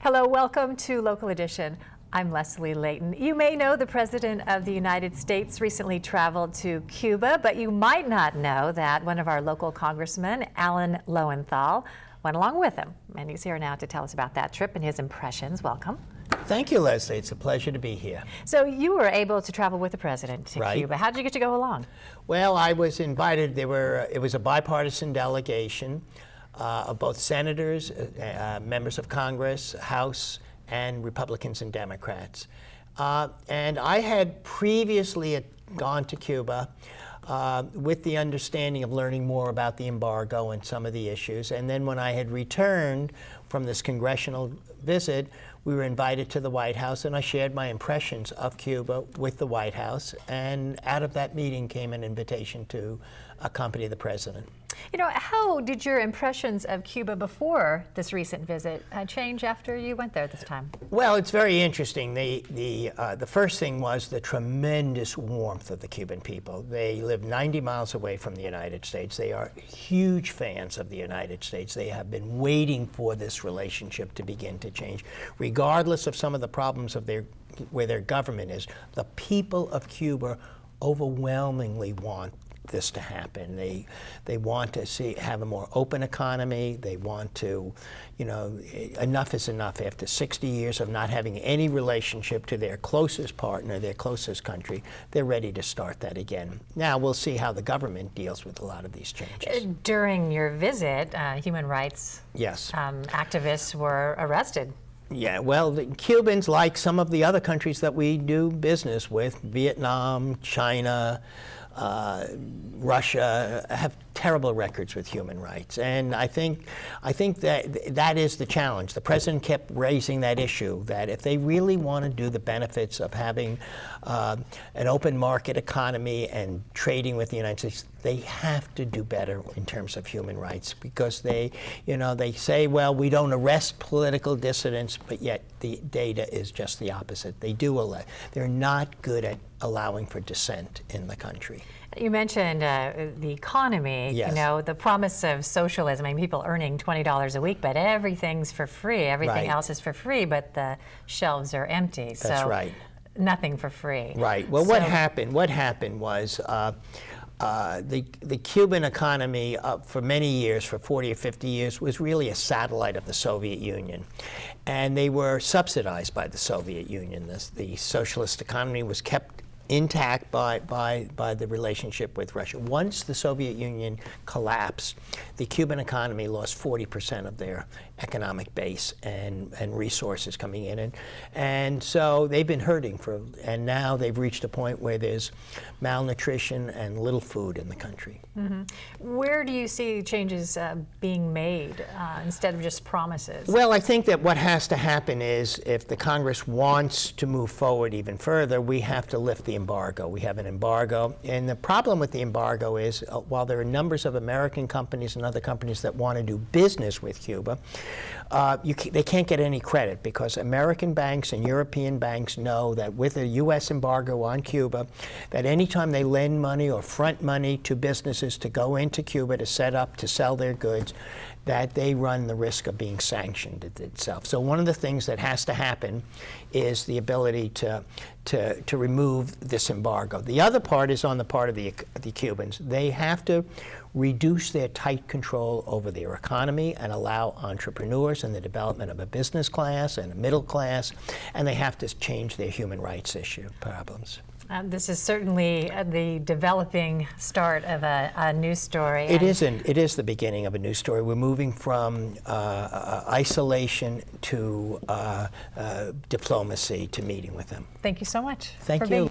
Hello, welcome to Local Edition. I'm Leslie Leyton. You may know the President of the United States recently traveled to Cuba, but you might not know that one of our local congressmen, Alan Lowenthal, went along with him. And he's here now to tell us about that trip and his impressions. Welcome. Thank you, Leslie. It's a pleasure to be here. So you were able to travel with the President to Right. Cuba. How did you get to go along? Well, I was invited. It was a bipartisan delegation of both senators, members of Congress, House, and Republicans and Democrats. And I had previously gone to Cuba with the understanding of learning more about the embargo and some of the issues. And then when I had returned from this congressional visit, we were invited to the White House, and I shared my impressions of Cuba with the White House. And out of that meeting came an invitation to accompany the President. You know, how did your impressions of Cuba before this recent visit change after you went there this time? Well, it's very interesting. The first thing was the tremendous warmth of the Cuban people. They live 90 miles away from the United States. They are huge fans of the United States. They have been waiting for this relationship to begin to change. Regardless of some of the problems of where their government is, the people of Cuba overwhelmingly want this to happen. They want to have a more open economy. They want to, enough is enough. After 60 years of not having any relationship to their closest partner, their closest country, they're ready to start that again. Now we'll see how the government deals with a lot of these changes. During your visit, human rights activists were arrested. Yeah, well, the Cubans, like some of the other countries that we do business with, Vietnam, China, Russia, have terrible records with human rights, and I think that is the challenge. The President kept raising that issue, that if they really want to do the benefits of having an open market economy and trading with the United States, they have to do better in terms of human rights, because they say, well, we don't arrest political dissidents, but yet the data is just the opposite. They're not good at allowing for dissent in the country. You mentioned the economy, yes. The promise of socialism. I mean, people earning $20 a week, but everything's for free. Everything else is for free, but the shelves are empty. That's right. Nothing for free. Right. Well, what happened was the Cuban economy for many years, for 40 or 50 years, was really a satellite of the Soviet Union. And they were subsidized by the Soviet Union. The socialist economy was kept intact by the relationship with Russia. Once the Soviet Union collapsed, the Cuban economy lost 40% of their economic base and resources coming in. And so they've been hurting and now they've reached a point where there's malnutrition and little food in the country. Mm-hmm. Where do you see changes being made instead of just promises? Well, I think that what has to happen is, if the Congress wants to move forward even further, we have to lift the embargo. We have an embargo, and the problem with the embargo is while there are numbers of American companies and other companies that want to do business with Cuba, they can't get any credit, because American banks and European banks know that with a U.S. embargo on Cuba, that anytime they lend money or front money to businesses to go into Cuba to set up, to sell their goods, that they run the risk of being sanctioned itself. So one of the things that has to happen is the ability to remove this embargo. The other part is on the part of the Cubans. They have to reduce their tight control over their economy and allow entrepreneurs and the development of a business class and a middle class, and they have to change their human rights issue problems. This is certainly the developing start of a news story. It isn't. It is the beginning of a news story. We're moving from isolation to diplomacy, to meeting with them. Thank you so much. Thank you.